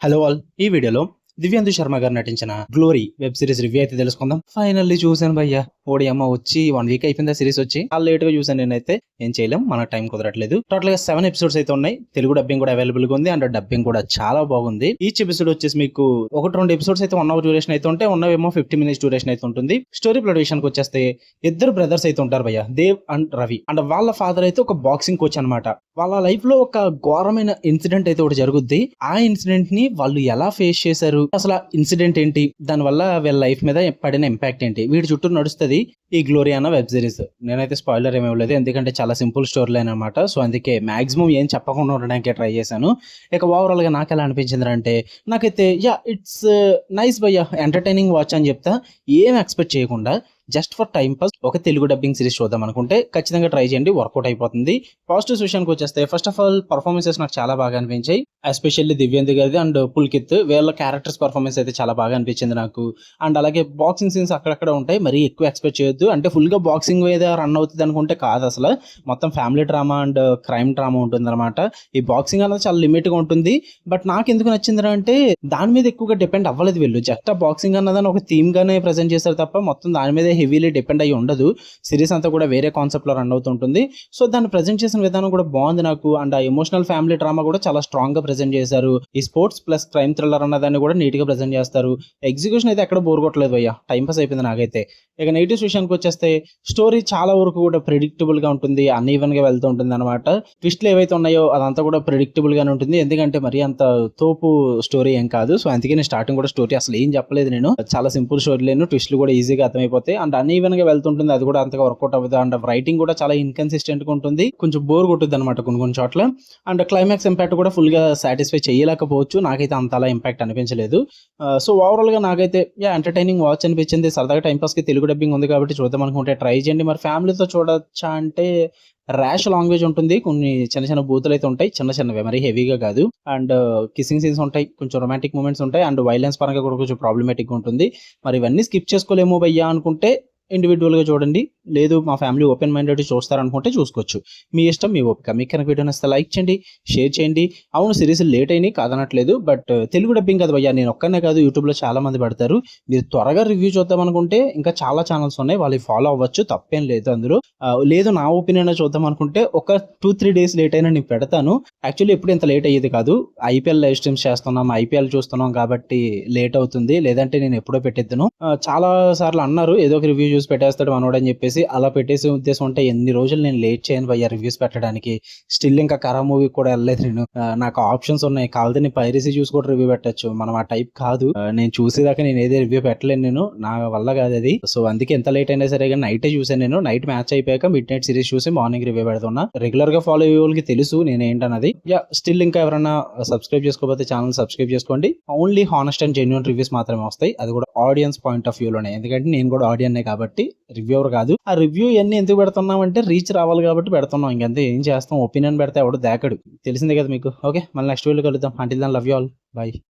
Hello all, ఈ వీడియోలో దివ్యాంశు శర్మ గారు నటించిన గ్లోరీ వెబ్ సిరీస్ రివ్యూ అయితే తెలుసుకుందాం. ఫైనల్లీ చూసాను భయ్యా. ఓడి అమ్మ వచ్చి 1 వీక్ అయిపోయింది ఆ సిరీస్ వచ్చి. చాలా లేట్ గా చూసాను నేనైతే. ఏం చేయలేం, మన టైం కుదరట్లేదు. టోటల్ గా 7 ఎపిసోడ్స్ అయితే ఉన్నాయి. తెలుగు డబ్బింగ్ కూడా అవైలబుల్ గా ఉంది అండ్ డబ్బింగ్ కూడా చాలా బాగుంది. ఈచ్ ఎపిసోడ్ వచ్చేసి మీకు 1-2 ఎపిసోడ్స్ అయితే 1 అవర్ డ్యూరేషన్ అయితే ఉంటాయి, ఉన్నవేమో 50 మినిట్స్ డ్యూరేషన్ అయితే ఉంటుంది. స్టోరీ ప్లాట్ విషయానికి వచ్చేస్తే ఇద్దరు బ్రదర్స్ అయితే ఉంటారు భయ్యా, దేవ్ అండ్ రవి. అండ్ వాళ్ళ ఫాదర్ అయితే ఒక బాక్సింగ్ కోచ్ అనమాట. వాళ్ళ లైఫ్ లో ఒక ఘోరమైన ఇన్సిడెంట్ అయితే ఒకటి జరుగుద్ది. ఆ ఇన్సిడెంట్ ని వాళ్ళు ఎలా ఫేస్ చేశారు, అసలు ఇన్సిడెంట్ ఏంటి, దాని వల్ల వీళ్ళ లైఫ్ మీద పడిన ఇంపాక్ట్ ఏంటి, వీటి చుట్టూ నడుస్తుంది ఈ గ్లోరీ అన్న వెబ్ సిరీస్. నేనైతే స్పాయిలర్ ఏమీ ఇవ్వలేదు, ఎందుకంటే చాలా సింపుల్ స్టోరీ లైన్ అనమాట. సో అందుకే మాక్సిమం ఏం చెప్పకుండా ఉండడానికి ట్రై చేశాను. ఇక ఓవరాల్ గా నాకు ఎలా అనిపించింది అంటే, నాకైతే ఇట్స్ నైస్ భయ్యా, ఎంటర్టైనింగ్ వాచ్ అని చెప్తా. ఏం ఎక్స్పెక్ట్ చేయకుండా జస్ట్ ఫర్ టైం పాస్ ఒక తెలుగు డబ్బింగ్ సిరీస్ చూద్దాం అనుకుంటే ఖచ్చితంగా ట్రై చేయండి, వర్కౌట్ అయిపోతుంది. పాజిటివ్స్ విషయానికి వచ్చేస్తే ఫస్ట్ ఆఫ్ ఆల్ పర్ఫార్మెన్సెస్ నాకు చాలా బాగా అనిపించాయి. ఎస్పెషల్లీ దివ్యాంశు గారిది అండ్ పుల్కిత్, వీళ్ళ క్యారెక్టర్స్ పర్ఫార్మెన్స్ అయితే చాలా బాగా అనిపించింది నాకు. అండ్ అలాగే బాక్సింగ్ సీన్స్ అక్కడక్కడ ఉంటాయి, మరీ ఎక్కువ ఎక్స్పెక్ట్ చేయొద్దు. అంటే ఫుల్ గా బాక్సింగ్ మీద రన్ అవుతుంది అనుకుంటే కాదు, అసలు మొత్తం family drama and crime drama ఉంటుంది అనమాట. ఈ బాక్సింగ్ అనేది చాలా లిమిట్ గా ఉంటుంది. బట్ నాకు ఎందుకు నచ్చింది అంటే, దాని మీద ఎక్కువగా డిపెండ్ అవ్వలేదు వీళ్ళు. జస్ట్ ఆ బాక్సింగ్ అన్నదాన్ని ఒక థీమ్ గానే ప్రెజెంట్ చేశారు తప్ప మొత్తం దాని మీద హెవీలీ డిపెండ్ అయ్యి ఉండదు. సిరీస్ అంతా కూడా వేరే కాన్సెప్ట్ లో రన్ అవుతుంటుంది. సో దాన్ని ప్రెజెంట్ చేసిన విధానం కూడా బాగుంది నాకు. అండ్ ఆ ఎమోషనల్ ఫ్యామిలీ డ్రామా కూడా చాలా స్ట్రాంగ్ గా ప్రెజెంట్ చేశారు. ఈ స్పోర్ట్స్ ప్లస్ క్రైమ్ థ్రిల్లర్ అన్నదాన్ని కూడా నీట్ గా ప్రెజెంట్ చేస్తారు. ఎగ్జిక్యూషన్ అయితే ఎక్కడ బోర్ కొట్టలేదు భయ్యా, టైం పాస్ అయిపోయింది నాకైతే. ఇక నెగిటివ్స్ విషయానికి వచ్చేస్తే, స్టోరీ చాలా వరకు కూడా ప్రిడిక్టబుల్ గా ఉంటుంది, అన్ఈవెన్ గా వెళ్తూ ఉంటుంది అనమాట. ట్విస్ట్లు ఏవైతే ఉన్నాయో అదంతా కూడా ప్రిడిక్టబుల్ గానే ఉంటుంది, ఎందుకంటే మరి అంత తోపు స్టోరీ ఏం కాదు. సో అందుకే నేను స్టార్టింగ్ కూడా స్టోరీ అసలు ఏం చెప్పలేదు, నేను చాలా సింపుల్ స్టోరీ లేను, ట్విస్ట్లు కూడా ఈజీగా అర్థమైపోతాయి. అండ్ అన్ఈవెన్ గా వెళ్తుంటుంది, అది కూడా అంతగా వర్కౌట్ అవ్వదు. అండ్ రైటింగ్ కూడా చాలా ఇన్కన్సిస్టెంట్ గా ఉంటుంది, కొంచెం బోర్ కొట్టుద్ది అనమాట కొన్ని చోట్ల. అండ్ క్లైమాక్స్ ఇంపాక్ట్ కూడా ఫుల్ గా సాటిస్ఫై చేయలేకపోవచ్చు, నాకైతే అంతలా ఇంపాక్ట్ అనిపించలేదు. సో ఓవరాల్ గా నాకైతే ఎంటర్టైనింగ్ వాచ్ అనిపించింది. సరదాగా టైం పాస్ కి తెలుగు డబ్బింగ్ ఉంది కాబట్టి చూద్దాం అనుకుంటే ట్రై చేయండి. మరి ఫ్యామిలీతో చూడొచ్చా అంటే, ర్యాష్ లాంగ్వేజ్ ఉంటుంది, కొన్ని చిన్న చిన్న బూతులు అయితే ఉంటాయి, చిన్న చిన్నవే, మరి హెవీగా కాదు. అండ్ కిస్సింగ్ సీన్స్ ఉంటాయి, కొంచెం రొమాంటిక్ మూమెంట్స్ ఉంటాయి, అండ్ వైలెన్స్ పరంగా కూడా కొంచెం ప్రాబ్లమేటిక్ ఉంటుంది. మరి ఇవన్నీ స్కిప్ చేసుకోలేమో భయ్యా అనుకుంటే ఇండివిజువల్ గా చూడండి, లేదు మా ఫ్యామిలీ ఓపెన్ మైండెడ్ చూస్తారనుకుంటే చూసుకోవచ్చు. మీ ఇష్టం, మీ ఓపిక. మీకు కనుక వీడియో నచ్చితే లైక్ చేయండి, షేర్ చేయండి. అవును సిరీస్ లేట్ అయినాయి కాదనట్లేదు, బట్ తెలుగు డబ్బింగ్ కదా భయ్యా, నేను ఒక్కనే కాదు, యూట్యూబ్ లో చాలా మంది పెడతారు. మీరు త్వరగా రివ్యూ చూద్దాం అనుకుంటే ఇంకా చాలా ఛానల్స్ ఉన్నాయి, వాళ్ళు ఫాలో అవ్వచ్చు, తప్పేం లేదు అందులో. లేదు నా ఒపీనియన్ చూద్దాం అనుకుంటే ఒక 2-3 డేస్ లేట్ అయినా నేను పెడతాను. యాక్చువల్లీ ఎప్పుడు ఇంత లేట్ అయ్యేది కాదు, ఐపీఎల్ లైవ్ స్ట్రీమ్స్ చేస్తున్నాం, ఐపీఎల్ చూస్తున్నాం కాబట్టి లేట్ అవుతుంది, లేదంటే నేను ఎప్పుడో పెట్టేద్దాను. చాలా సార్లు అన్నారు ఏదో ఒక రివ్యూ చూసి పెట్టేస్తాడు మనోడు అని చెప్పేసి, అలా పెట్టేసే ఉద్దేశం ఉంటే ఎన్ని రోజులు నేను లేట్ చేయను భయ్యా రివ్యూస్ పెట్టడానికి. స్టిల్ ఇంకా కరా మూవీ కూడా వెళ్ళలేదు నేను. నాకు ఆప్షన్స్ ఉన్నాయి, కావాలంటే నేను పైరసీ చూసి కూడా రివ్యూ పెట్టచ్చు, మనం ఆ టైప్ కాదు. నేను చూసేదాకా నేను ఏదే రివ్యూ పెట్టలేను, నేను నా వల్ల కాదు అది. సో అందుకే ఎంత లేట్ అయినా సరే కానీ నైటే చూసాను నేను. నైట్ మ్యాచ్ అయిపోయాక మిడ్ నైట్ సిరీస్ చూసి మార్నింగ్ రివ్యూ పెడుతున్నా. రెగ్యులర్ గా ఫాలో అయ్యే వాళ్ళకి తెలుసు నేను ఏంటన్నది. స్టిల్ ఇంకా ఎవరైనా సబ్స్క్రైబ్ చేసుకోకపోతే ఛానల్ సబ్స్క్రైబ్ చేసుకోండి. Only honest and genuine reviews మాత్రమే వస్తాయి, అది కూడా ఆడియన్స్ పాయింట్ ఆఫ్ వ్యూ లోనే, ఎందుకంటే నేను కూడా ఆడియన్నే కాబట్టి రివ్యూవర్ కాదు. ఆ రివ్యూ ఇవన్నీ ఎందుకు పెడుతున్నాం అంటే, రీచ్ రావాలి కాబట్టి పెడుతున్నాం, ఇంకంతే. ఏం చేస్తాం, ఒపీనియన్ పెడితే ఎవడు దాకడు, తెలిసిందే కదా మీకు. ఓకే, మళ్ళీ నెక్స్ట్ వీడియో కలుద్దాం. Until then love you all, by.